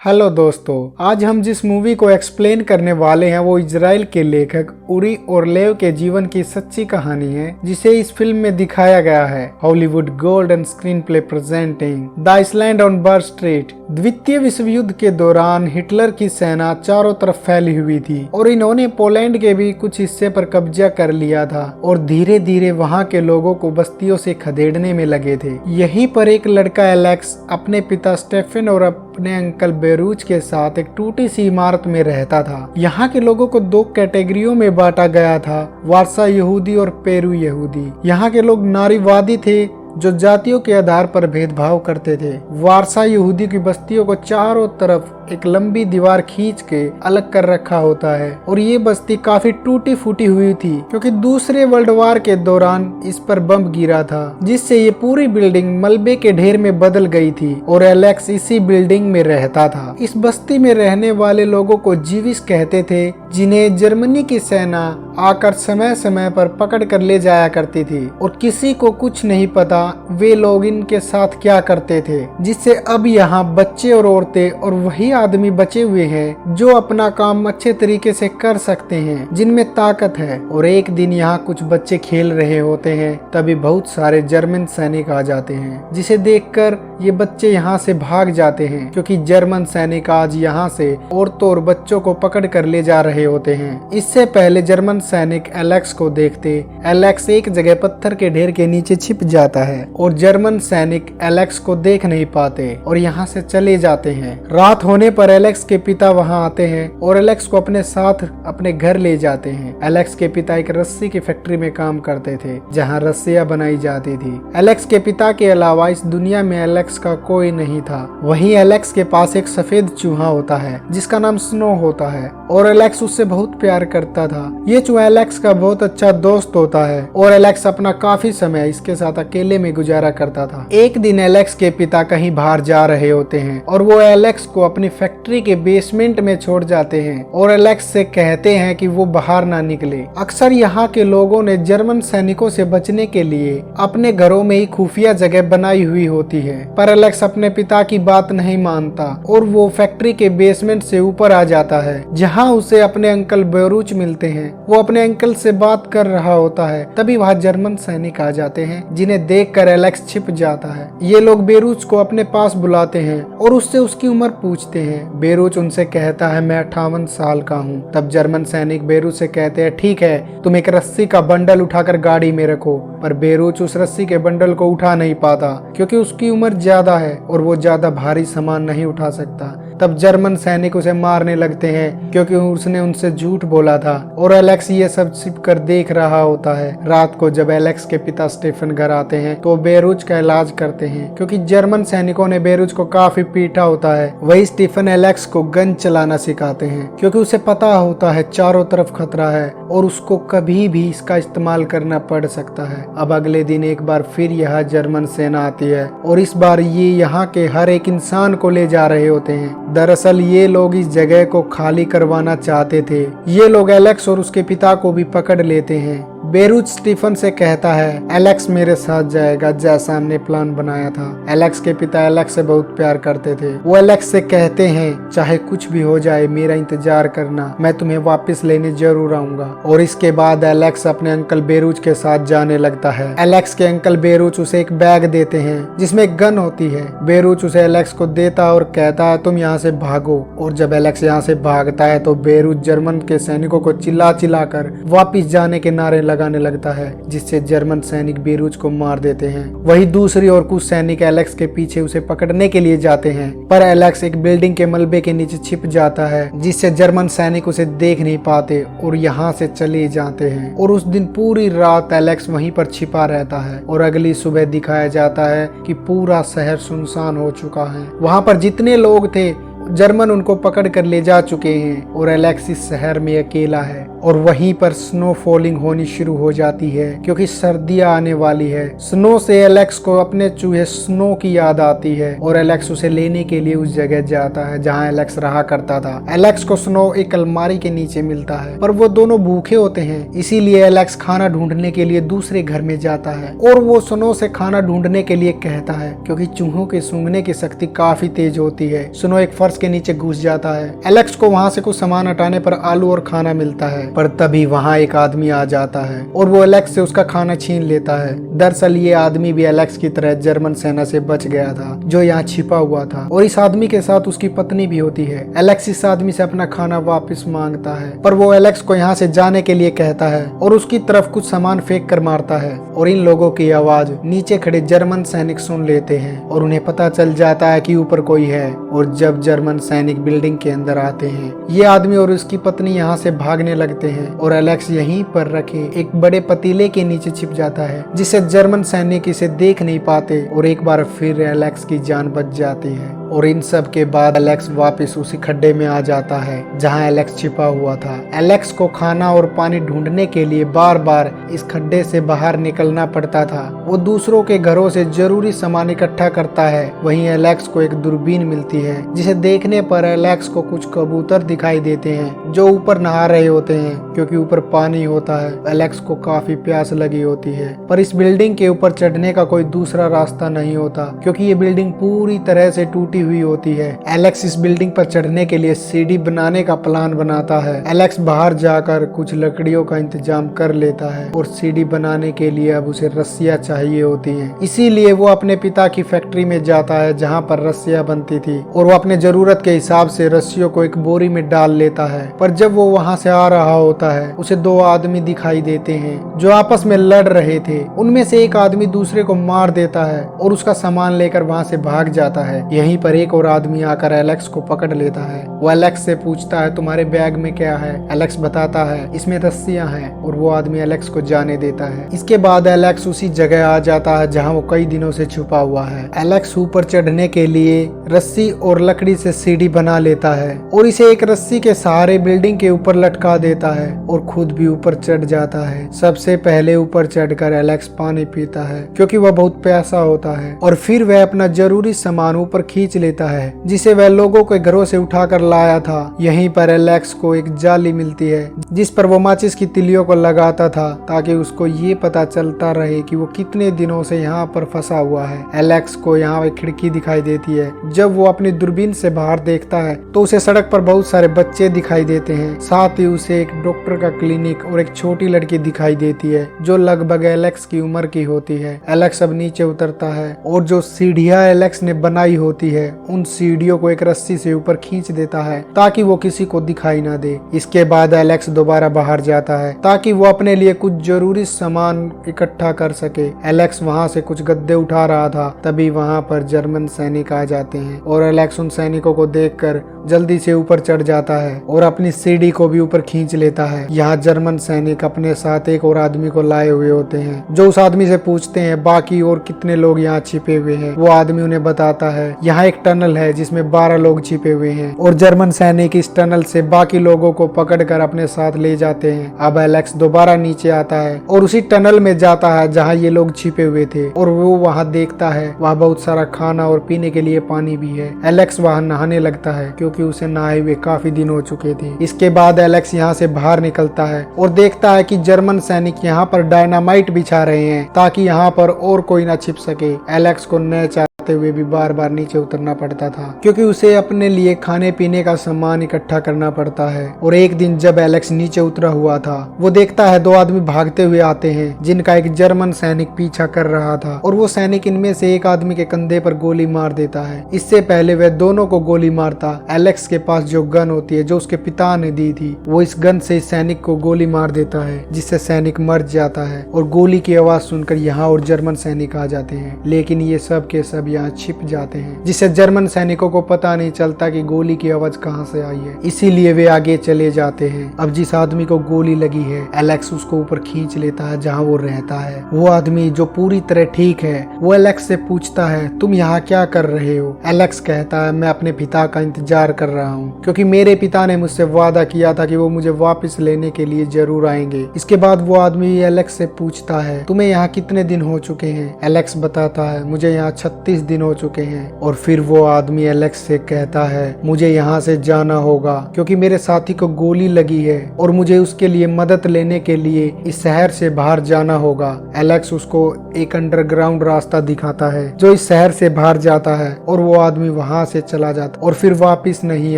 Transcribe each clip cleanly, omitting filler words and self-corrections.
Hello दोस्तों, आज हम जिस मूवी को एक्सप्लेन करने वाले हैं वो इजराइल के लेखक उरी ओरलेव के जीवन की सच्ची कहानी है, जिसे इस फिल्म में दिखाया गया है। Hollywood golden screen play presenting the island on bird street. द्वितीय विश्व युद्ध के दौरान हिटलर की सेना चारों तरफ फैली हुई थी और इन्होंने पोलैंड के भी कुछ हिस्से पर कब्जा कर लिया था और धीरे धीरे वहां के लोगों को बस्तियों से खदेड़ने में लगे थे। यहीं पर एक लड़का एलेक्स अपने पिता स्टेफन और अपने अंकल बेरूज के साथ एक टूटी सी इमारत में रहता था। यहाँ के लोगों को दो कैटेगरियों में बांटा गया था, वारसा यहूदी और पेरू यहूदी। यहाँ के लोग नारीवादी थे जो जातियों के आधार पर भेदभाव करते थे। वारसा यहूदी की बस्तियों को चारों तरफ एक लंबी दीवार खींच के अलग कर रखा होता है और ये बस्ती काफी टूटी फूटी हुई थी क्योंकि दूसरे वर्ल्ड वार के दौरान इस पर बम गिरा था, जिससे ये पूरी बिल्डिंग मलबे के ढेर में बदल गई थी और एलेक्स इसी बिल्डिंग में रहता था। इस बस्ती में रहने वाले लोगों को जीविस कहते थे, जिन्हें जर्मनी की सेना आकर समय समय पर पकड़ कर ले जाया करती थी और किसी को कुछ नहीं पता वे लोग इनके साथ क्या करते थे, जिससे अब यहाँ बच्चे और औरतें और वही आदमी बचे हुए हैं जो अपना काम अच्छे तरीके से कर सकते हैं, जिनमें ताकत है। और एक दिन यहाँ कुछ बच्चे खेल रहे होते हैं, तभी बहुत सारे जर्मन सैनिक आ जाते हैं, जिसे देखकर ये बच्चे यहाँ से भाग जाते हैं क्योंकि जर्मन सैनिक आज यहाँ से औरतों और बच्चों को पकड़ कर ले जा रहे होते हैं। इससे पहले जर्मन सैनिक एलेक्स को देखते एलेक्स एक जगह पत्थर के ढेर के नीचे छिप जाता है और जर्मन सैनिक एलेक्स को देख नहीं पाते और यहाँ से चले जाते हैं। रात होने पर एलेक्स के पिता वहाँ आते हैं और एलेक्स को अपने साथ अपने घर ले जाते हैं। एलेक्स के पिता एक रस्सी की फैक्ट्री में काम करते थे जहाँ रस्सियाँ बनाई जाती थी। एलेक्स के पिता के अलावा इस दुनिया में एलेक्स का कोई नहीं था। वहीं एलेक्स के पास एक सफेद चूहा होता है जिसका नाम स्नो होता है और एलेक्स उससे बहुत प्यार करता था। ये चूहा एलेक्स का बहुत अच्छा दोस्त होता है और एलेक्स अपना काफी समय इसके साथ अकेले में गुजारा करता था। एक दिन एलेक्स के पिता कहीं बाहर जा रहे होते हैं और वो एलेक्स को अपनी फैक्ट्री के बेसमेंट में छोड़ जाते हैं और एलेक्स से कहते हैं कि वो बाहर ना निकले। अक्सर यहाँ के लोगों ने जर्मन सैनिकों से बचने के लिए अपने घरों में ही खुफिया जगह बनाई हुई होती है, पर एलेक्स अपने पिता की बात नहीं मानता और वो फैक्ट्री के बेसमेंट से ऊपर आ जाता है जहाँ उसे अपने अंकल बेरूच मिलते हैं। वो अपने अंकल से बात कर रहा होता है, तभी वहाँ जर्मन सैनिक आ जाते हैं जिन्हें देखकर एलेक्स छिप जाता है। ये लोग बेरूच को अपने पास बुलाते हैं और उससे उसकी उम्र पूछते हैं। बेरूच उनसे कहता है मैं 58 साल का हूँ। तब जर्मन सैनिक बेरूच से कहते हैं ठीक है, तुम एक रस्सी का बंडल उठाकर गाड़ी में रखो, पर बेरूच उस रस्सी के बंडल को उठा नहीं पाता क्योंकि उसकी उम्र ज्यादा है और वो ज्यादा भारी सामान नहीं उठा सकता। तब जर्मन सैनिक उसे मारने लगते हैं क्योंकि उसने उनसे झूठ बोला था और एलेक्स ये सब छिप कर देख रहा होता है। रात को जब एलेक्स के पिता स्टीफन घर आते हैं तो बेरूच का इलाज करते हैं क्योंकि जर्मन सैनिकों ने बेरूच को काफी पीटा होता है। वही स्टीफन एलेक्स को गन चलाना सिखाते हैं क्योंकि उसे पता होता है चारों तरफ खतरा है और उसको कभी भी इसका इस्तेमाल करना पड़ सकता है। अब अगले दिन एक बार फिर यहाँ जर्मन सेना आती है और इस बार ये यहाँ के हर एक इंसान को ले जा रहे होते हैं। दरअसल ये लोग इस जगह को खाली करवाना चाहते थे। ये लोग एलेक्स और उसके पिता को भी पकड़ लेते हैं। बेरूच स्टीफन से कहता है एलेक्स मेरे साथ जाएगा जैसा हमने प्लान बनाया था। एलेक्स के पिता एलेक्स से बहुत प्यार करते थे। वो एलेक्स से कहते हैं चाहे कुछ भी हो जाए मेरा इंतजार करना, मैं तुम्हें वापस लेने जरूर आऊंगा। और इसके बाद एलेक्स अपने अंकल बेरूच के साथ जाने लगता है। एलेक्स के अंकल बेरूच उसे एक बैग देते हैं जिसमें गन होती है। बेरूच उसे एलेक्स को देता और कहता है तुम यहाँ से भागो। और जब एलेक्स यहाँ से भागता है तो बेरूच जर्मन के सैनिकों को चिल्ला चिल्ला कर वापिस जाने के नारे लगाने लगता है, जिससे जर्मन सैनिक बेरूच को मार देते हैं। वही दूसरी ओर कुछ सैनिक एलेक्स के पीछे उसे पकड़ने के लिए जाते हैं, पर एलेक्स एक बिल्डिंग के मलबे के नीचे छिप जाता है जिससे जर्मन सैनिक उसे देख नहीं पाते और यहाँ से चले जाते हैं। और उस दिन पूरी रात एलेक्स वहीं पर छिपा रहता है और अगली सुबह दिखाया जाता है कि पूरा शहर सुनसान हो चुका है। वहाँ पर जितने लोग थे जर्मन उनको पकड़ कर ले जा चुके हैं और एलेक्स इस शहर में अकेला है। और वहीं पर स्नो फॉलिंग होनी शुरू हो जाती है क्योंकि सर्दियां आने वाली है। स्नो से एलेक्स को अपने चूहे स्नो की याद आती है और एलेक्स उसे लेने के लिए उस जगह जाता है जहां एलेक्स रहा करता था। एलेक्स को स्नो एक अलमारी के नीचे मिलता है पर वो दोनों भूखे होते हैं, इसीलिए एलेक्स खाना ढूंढने के लिए दूसरे घर में जाता है और वो स्नो से खाना ढूंढने के लिए कहता है क्योंकि चूहों के सूंघने की शक्ति काफी तेज होती है। स्नो एक फर्श फर्श के नीचे घुस जाता है। एलेक्स को वहाँ से कुछ सामान हटाने पर आलू और खाना मिलता है, पर तभी वहाँ एक आदमी आ जाता है और वो एलेक्स से उसका खाना छीन लेता है। दरअसल ये आदमी भी एलेक्स की तरह जर्मन सेना से बच गया था, जो यहाँ छिपा हुआ था, और इस आदमी के साथ उसकी पत्नी भी होती है। एलेक्स इस आदमी से अपना खाना वापस मांगता है, पर वो एलेक्स को यहाँ से जाने के लिए कहता है और उसकी तरफ कुछ सामान फेंक कर मारता है, और इन लोगों की आवाज नीचे खड़े जर्मन सैनिक सुन लेते हैं और उन्हें पता चल जाता है कि ऊपर कोई है। और जब जर्मन सैनिक बिल्डिंग के अंदर आते हैं, ये आदमी और उसकी पत्नी यहाँ से भागने लगते हैं और एलेक्स यहीं पर रखे एक बड़े पतीले के नीचे छिप जाता है, जिससे जर्मन सैनिक इसे देख नहीं पाते और एक बार फिर एलेक्स की जान बच जाती है। और इन सब के बाद एलेक्स वापस उसी खड्डे में आ जाता है जहां एलेक्स छिपा हुआ था। एलेक्स को खाना और पानी ढूंढने के लिए बार बार इस खड्डे से बाहर निकलना पड़ता था। वो दूसरों के घरों से जरूरी सामान इकट्ठा करता है। वहीं एलेक्स को एक दूरबीन मिलती है, जिसे देखने पर एलेक्स को कुछ कबूतर दिखाई देते हैं जो ऊपर नहा रहे होते हैं, क्योंकि ऊपर पानी होता है। एलेक्स को काफी प्यास लगी होती है, पर इस बिल्डिंग के ऊपर चढ़ने का कोई दूसरा रास्ता नहीं होता, क्योंकि ये बिल्डिंग पूरी तरह से टूटी हुई होती है। एलेक्स इस बिल्डिंग पर चढ़ने के लिए सीढ़ी बनाने का प्लान बनाता है। एलेक्स बाहर जाकर कुछ लकड़ियों का इंतजाम कर लेता है और सीढ़ी बनाने के लिए अब उसे रस्सियां चाहिए होती हैं। इसीलिए वो अपने पिता की फैक्ट्री में जाता है जहां पर रस्सियां बनती थी, और वो अपने जरूरत के हिसाब से रस्सियों को एक बोरी में डाल लेता है। पर जब वो वहां से आ रहा होता है, उसे दो आदमी दिखाई देते हैं जो आपस में लड़ रहे थे। उनमें से एक आदमी दूसरे को मार देता है और उसका सामान लेकर वहां से भाग जाता है। यहीं पर एक और आदमी आकर एलेक्स को पकड़ लेता है। वो एलेक्स से पूछता है, तुम्हारे बैग में क्या है? एलेक्स बताता है, इसमें रस्सियां हैं, और वो आदमी एलेक्स को जाने देता है। इसके बाद एलेक्स उसी जगह आ जाता है जहां वो कई दिनों से छुपा हुआ है। एलेक्स ऊपर चढ़ने के लिए रस्सी और लकड़ी से सीढ़ी बना लेता है और इसे एक रस्सी के सहारे बिल्डिंग के ऊपर लटका देता है और खुद भी ऊपर चढ़ जाता है। सबसे पहले ऊपर चढ़कर एलेक्स पानी पीता है, क्योंकि वह बहुत प्यासा होता है, और फिर वह अपना जरूरी सामान ऊपर खींच लेता है, जिसे वह लोगों के घरों से उठाकर लाया था। यहीं पर एलेक्स को एक जाली मिलती है, जिस पर वो माचिस की तिलियों को लगाता था, ताकि उसको ये पता चलता रहे कि वो कितने दिनों से यहाँ पर फंसा हुआ है। एलेक्स को यहाँ एक खिड़की दिखाई देती है। जब वो अपनी दूरबीन से बाहर देखता है तो उसे सड़क पर बहुत सारे बच्चे दिखाई देते हैं। साथ ही उसे एक डॉक्टर का क्लिनिक और एक छोटी लड़की दिखाई देती है, जो लगभग एलेक्स की उम्र की होती है। एलेक्स अब नीचे उतरता है और जो सीढ़ियां एलेक्स ने बनाई होती है, उन सीढ़ियों को एक रस्सी से ऊपर खींच देता है ताकि वो किसी को दिखाई ना दे। इसके बाद एलेक्स दोबारा बाहर जाता है ताकि वो अपने लिए कुछ जरूरी सामान इकट्ठा कर सके। एलेक्स वहाँ से कुछ गद्दे उठा रहा था, तभी वहाँ पर जर्मन सैनिक आ जाते हैं और एलेक्स उन सैनिकों को देखकर जल्दी से ऊपर चढ़ जाता है और अपनी सीढ़ी को भी ऊपर खींच लेता है। यहाँ जर्मन सैनिक अपने साथ एक और आदमी को लाए हुए होते हैं, जो उस आदमी से पूछते हैं बाकी और कितने लोग यहाँ छिपे हुए हैं। वो आदमी उन्हें बताता है यहाँ एक टनल है जिसमें 12 लोग छिपे हुए हैं, और जर्मन सैनिक इस टनल से बाकी लोगों को पकड़कर अपने साथ ले जाते हैं। अब एलेक्स दोबारा नीचे आता है और उसी टनल में जाता है जहाँ ये लोग छिपे हुए थे, और वो वहाँ देखता है वहाँ बहुत सारा खाना और पीने के लिए पानी भी है। एलेक्स वहाँ नहाने लगता है, क्योंकि उसे नहाए हुए काफी दिन हो चुके थे। इसके बाद एलेक्स यहाँ से बाहर निकलता है और देखता है कि जर्मन सैनिक यहाँ पर डायनामाइट बिछा रहे हैं ताकि यहाँ पर और कोई ना छिप सके। एलेक्स को न चाहते हुए भी बार बार नीचे उतरना पड़ता था, क्योंकि उसे अपने लिए खाने पीने का सामान इकट्ठा करना पड़ता है। और एक दिन जब एलेक्स नीचे उतरा हुआ था, वो देखता है 2 आदमी भागते हुए आते हैं, जिनका एक जर्मन सैनिक पीछा कर रहा था, और वो सैनिक इनमें से एक आदमी के कंधे पर गोली मार देता है। इससे पहले वह दोनों को गोली मारता, एलेक्स के पास जो गन होती है जो उसके पिता ने दी थी, वो इस गन से इस सैनिक को गोली मार देता है, जिससे सैनिक मर जाता है। और गोली की आवाज सुनकर यहाँ और जर्मन सैनिक आ जाते हैं, लेकिन ये सब के सब यहाँ छिप जाते हैं, जिससे जर्मन सैनिकों को पता नहीं चलता कि गोली की आवाज कहाँ से आई है। इसीलिए वे आगे चले जाते हैं। अब जिस आदमी को गोली लगी है, एलेक्स उसको ऊपर खींच लेता है जहाँ वो रहता है। वो आदमी जो पूरी तरह ठीक है, वो एलेक्स से पूछता है तुम यहाँ क्या कर रहे हो? एलेक्स कहता है मैं अपने पिता का इंतजार कर रहा हूँ, क्योंकि मेरे पिता ने मुझसे वादा किया था कि वो मुझे वापस लेने के लिए जरूर आएंगे। इसके बाद वो आदमी एलेक्स से पूछता है तुम्हें यहाँ कितने दिन हो चुके हैं? एलेक्स बताता है मुझे यहाँ 36 दिन हो चुके हैं। और फिर वो आदमी एलेक्स से कहता है मुझे यहाँ से जाना होगा क्योंकि मेरे साथी को गोली लगी है और मुझे उसके लिए मदद लेने के लिए इस शहर से बाहर जाना होगा। एलेक्स उसको एक अंडरग्राउंड रास्ता दिखाता है जो इस शहर से बाहर जाता है और वो आदमी वहाँ से चला जाता और फिर वापस नहीं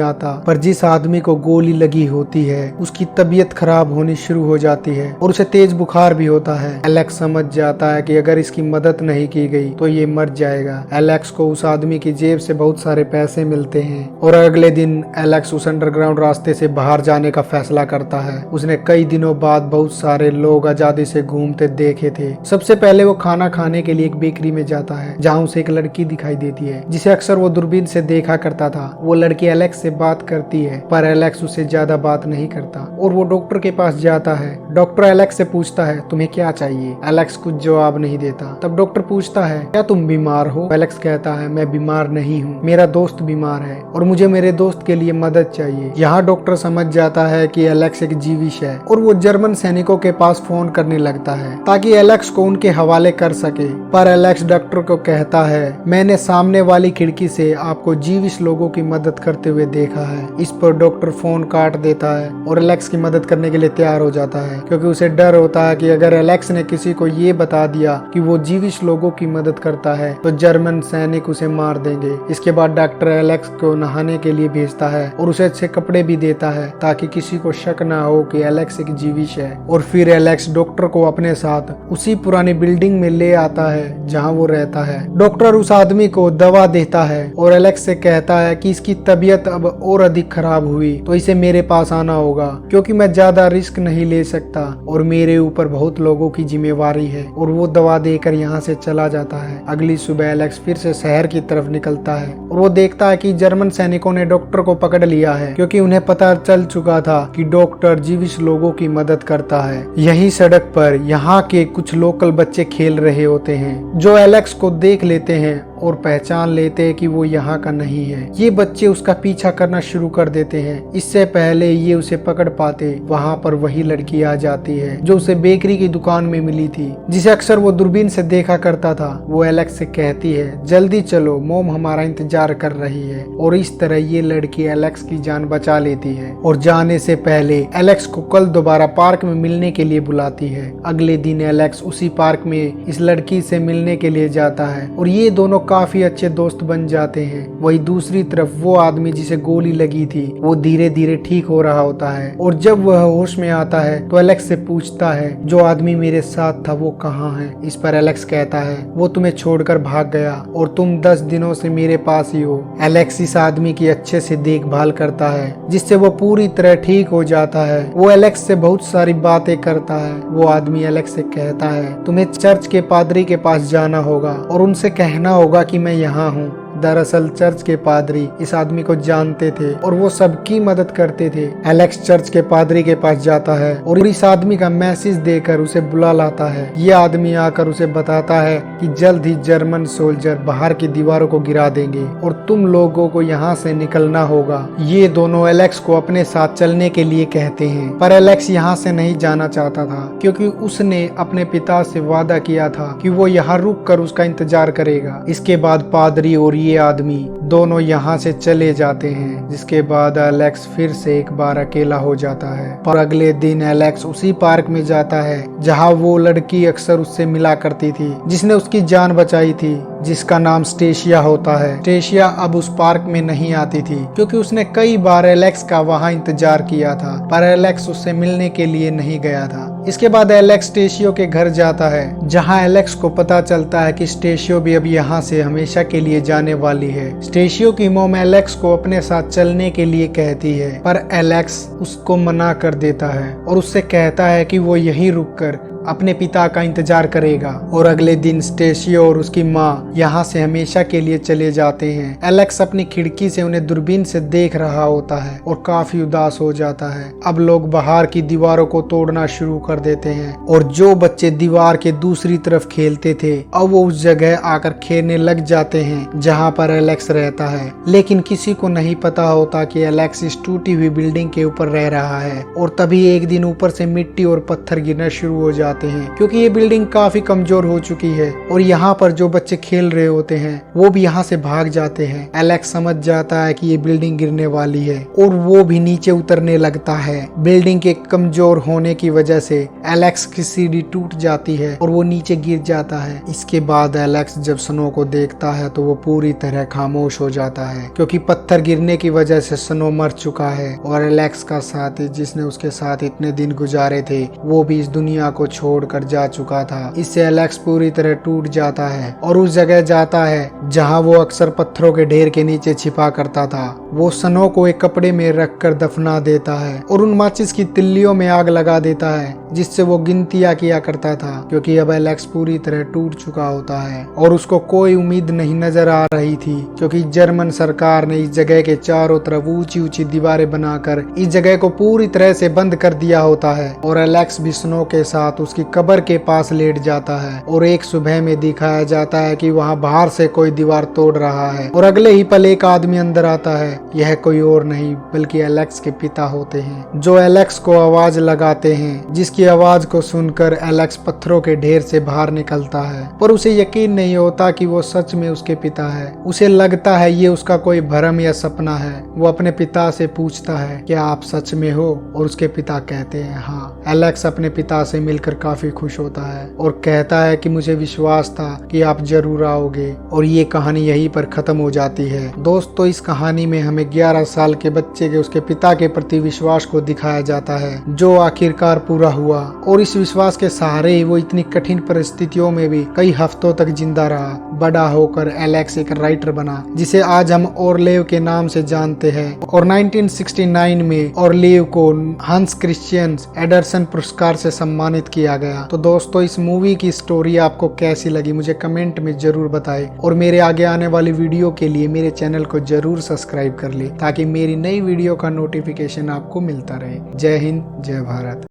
आता। पर जिस आदमी को गोली लगी होती है उसकी तबीयत खराब होनी शुरू हो जाती है और उसे तेज बुखार भी होता है। एलेक्स समझ जाता है कि अगर इसकी मदद नहीं की गई तो ये मर जाएगा। एलेक्स को उस आदमी की जेब से बहुत सारे पैसे मिलते हैं और अगले दिन एलेक्स उस अंडरग्राउंड रास्ते से बाहर जाने का फैसला करता है। उसने कई दिनों बाद बहुत सारे लोग आजादी से घूमते देखे थे। सबसे पहले वो खाना खाने के लिए एक बेकरी में जाता है जहाँ उसे एक लड़की दिखाई देती है जिसे अक्सर वो दूरबीन से देखा करता था। वो लड़की एलेक्स से बात करती है पर एलेक्स उससे ज्यादा बात नहीं करता और वो डॉक्टर के पास जाता है। डॉक्टर एलेक्स से पूछता है तुम्हें क्या चाहिए। एलेक्स कुछ जवाब नहीं देता। तब डॉक्टर पूछता है क्या तुम बीमार हो। एलेक्स कहता है मैं बीमार नहीं हूँ, मेरा दोस्त बीमार है और मुझे मेरे दोस्त के लिए मदद चाहिए। यहाँ डॉक्टर समझ जाता है कि एलेक्स एक जीविश है और वो जर्मन सैनिकों के पास फोन करने लगता है ताकि एलेक्स को उनके हवाले कर सके। पर एलेक्स डॉक्टर को कहता है मैंने सामने वाली खिड़की से आपको जीविश लोगों की मदद करते हुए देखा है। इस पर डॉक्टर फोन काट देता है और एलेक्स की मदद करने के लिए तैयार हो जाता है क्योंकि उसे डर होता है कि अगर एलेक्स ने किसी को ये बता दिया कि वो जीविश लोगों की मदद करता है तो जर्मन सैनिक उसे मार देंगे। इसके बाद डॉक्टर एलेक्स को नहाने के लिए भेजता है और उसे अच्छे कपड़े भी देता है ताकि किसी को शक ना हो कि एलेक्स एक जीविश है। और फिर एलेक्स डॉक्टर को अपने साथ उसी पुरानी बिल्डिंग में ले आता है जहाँ वो रहता है। डॉक्टर उस आदमी को दवा देता है और एलेक्स से कहता है कि इसकी तबीयत अब और अधिक खराब हुई तो इसे मेरे पास आना होगा क्योंकि मैं ज्यादा रिस्क नहीं ले सकता और मेरे ऊपर बहुत लोगों की जिम्मेवारी है। और वो दवा देकर यहाँ से चला जाता है। अगली सुबह एलेक्स फिर से शहर की तरफ निकलता है और वो देखता है कि जर्मन सैनिकों ने डॉक्टर को पकड़ लिया है क्योंकि उन्हें पता चल चुका था कि डॉक्टर जीविश लोगों की मदद करता है। यही सड़क पर यहाँ के कुछ लोकल बच्चे खेल रहे होते हैं जो एलेक्स को देख लेते हैं और पहचान लेते हैं कि वो यहाँ का नहीं है। ये बच्चे उसका पीछा करना शुरू कर देते हैं। इससे पहले ये उसे पकड़ पाते वहाँ पर वही लड़की आ जाती है जो उसे बेकरी की दुकान में मिली थी जिसे अक्सर वो दूरबीन से देखा करता था। वो एलेक्स से कहती है जल्दी चलो, मोम हमारा इंतजार कर रही है। और इस तरह ये लड़की एलेक्स की जान बचा लेती है और जाने से पहले एलेक्स को कल दोबारा पार्क में मिलने के लिए बुलाती है। अगले दिन एलेक्स उसी पार्क में इस लड़की से मिलने के लिए जाता है और ये दोनों काफी अच्छे दोस्त बन जाते हैं। वही दूसरी तरफ वो आदमी जिसे गोली लगी थी वो धीरे धीरे ठीक हो रहा होता है और जब वह होश में आता है तो एलेक्स से पूछता है जो आदमी मेरे साथ था वो कहाँ है। इस पर एलेक्स कहता है वो तुम्हें छोड़कर भाग गया और तुम 10 दिनों से मेरे पास ही हो। एलेक्स इस आदमी की अच्छे से देखभाल करता है जिससे वो पूरी तरह ठीक हो जाता है। वो एलेक्स से बहुत सारी बातें करता है। वो आदमी एलेक्स से कहता है तुम्हें चर्च के पादरी के पास जाना होगा और उनसे कहना होगा कि मैं यहाँ हूँ। दरअसल चर्च के पादरी इस आदमी को जानते थे और वो सबकी मदद करते थे। एलेक्स चर्च के पादरी के पास जाता है और इस आदमी का मैसेज देकर उसे बुला लाता है। ये आदमी आकर उसे बताता है कि जल्द ही जर्मन सोल्जर बाहर की दीवारों को गिरा देंगे और तुम लोगों को यहाँ से निकलना होगा। ये दोनों एलेक्स को अपने साथ चलने के लिए कहते हैं पर एलेक्स यहाँ से नहीं जाना चाहता था क्योंकि उसने अपने पिता से वादा किया था कि वो यहाँ रुक कर उसका इंतजार करेगा। इसके बाद पादरी और ये आदमी दोनों यहाँ से चले जाते हैं जिसके बाद एलेक्स फिर से एक बार अकेला हो जाता है। पर अगले दिन एलेक्स उसी पार्क में जाता है जहाँ वो लड़की अक्सर उससे मिला करती थी जिसने उसकी जान बचाई थी जिसका नाम स्टेशिया होता है। स्टेशिया अब उस पार्क में नहीं आती थी क्योंकि उसने कई बार एलेक्स का वहाँ इंतजार किया था पर एलेक्स उससे मिलने के लिए नहीं गया था। इसके बाद एलेक्स स्टेशियो के घर जाता है जहाँ एलेक्स को पता चलता है कि स्टेशियो भी अब यहाँ से हमेशा के लिए जाने वाली है। स्टेशियो की मॉम एलेक्स को अपने साथ चलने के लिए कहती है पर एलेक्स उसको मना कर देता है और उससे कहता है कि वो यहीं रुककर अपने पिता का इंतजार करेगा। और अगले दिन स्टेशियो और उसकी माँ यहाँ से हमेशा के लिए चले जाते हैं। एलेक्स अपनी खिड़की से उन्हें दूरबीन से देख रहा होता है और काफी उदास हो जाता है। अब लोग बाहर की दीवारों को तोड़ना शुरू कर देते हैं और जो बच्चे दीवार के दूसरी तरफ खेलते थे अब वो उस जगह आकर खेलने लग जाते हैं जहाँ पर एलेक्स रहता है। लेकिन किसी को नहीं पता होता कि एलेक्स इस टूटी हुई बिल्डिंग के ऊपर रह रहा है। और तभी एक दिन ऊपर से मिट्टी और पत्थर गिरना शुरू हो जाता जाते हैं क्योंकि ये बिल्डिंग काफी कमजोर हो चुकी है और यहाँ पर जो बच्चे खेल रहे होते हैं वो भी यहाँ से भाग जाते हैं। एलेक्स समझ जाता है कि ये बिल्डिंग गिरने वाली है और वो भी नीचे उतरने लगता है। बिल्डिंग के कमजोर होने की वजह से एलेक्स की सीढ़ी टूट जाती है और वो नीचे गिर जाता है। इसके बाद एलेक्स जब स्नो को देखता है तो वो पूरी तरह खामोश हो जाता है क्योंकि पत्थर गिरने की वजह से स्नो मर चुका है और एलेक्स का साथी जिसने उसके साथ इतने दिन गुजारे थे वो भी इस दुनिया को छोड़कर जा चुका था। इससे एलेक्स पूरी तरह टूट जाता है और उस जगह जाता है जहां वो अक्सर पत्थरों के ढेर के नीचे छिपा करता था। वो स्नो को एक कपड़े में रखकर दफना देता है और उन माचिस की तिल्लियों में आग लगा देता है जिससे वो गिनतियां किया करता था क्योंकि अब एलेक्स पूरी तरह टूट चुका होता है और उसको कोई उम्मीद नहीं नजर आ रही थी क्योंकि जर्मन सरकार ने इस जगह के चारों तरफ ऊंची ऊंची दीवारें बनाकर इस जगह को पूरी तरह से बंद कर दिया होता है और एलेक्स भी स्नो के साथ उसकी कब्र के पास लेट जाता है और एक सुबह में दिखाया जाता है कि वहाँ बाहर से कोई दीवार तोड़ रहा है और अगले ही पल एक आदमी अंदर आता है। यह कोई और नहीं बल्कि एलेक्स के पिता होते हैं जो एलेक्स को आवाज लगाते हैं, जिसकी आवाज को सुनकर एलेक्स पत्थरों के ढेर से बाहर निकलता है पर उसे यकीन नहीं होता कि वो सच में उसके पिता है। उसे लगता है ये उसका कोई भ्रम या सपना है। वो अपने पिता से पूछता है क्या आप सच में हो और उसके पिता कहते हैं हाँ। एलेक्स अपने पिता से मिलकर काफी खुश होता है और कहता है कि मुझे विश्वास था कि आप जरूर आओगे और ये कहानी यहीं पर खत्म हो जाती है। दोस्तों इस कहानी में हमें 11 साल के बच्चे के उसके पिता के प्रति विश्वास को दिखाया जाता है जो आखिरकार पूरा हुआ और इस विश्वास के सहारे ही वो इतनी कठिन परिस्थितियों में भी कई हफ्तों तक जिंदा रहा। बड़ा होकर एलेक्स एक राइटर बना जिसे आज हम ओरलेव के नाम से जानते हैं और 1969 में ओरलेव को हंस क्रिश्चियन एंडरसन पुरस्कार से सम्मानित किया गया। तो दोस्तों इस मूवी की स्टोरी आपको कैसी लगी मुझे कमेंट में जरूर बताएं और मेरे आगे आने वाली वीडियो के लिए मेरे चैनल को जरूर सब्सक्राइब कर ले ताकि मेरी नई वीडियो का नोटिफिकेशन आपको मिलता रहे। जय हिंद जय भारत।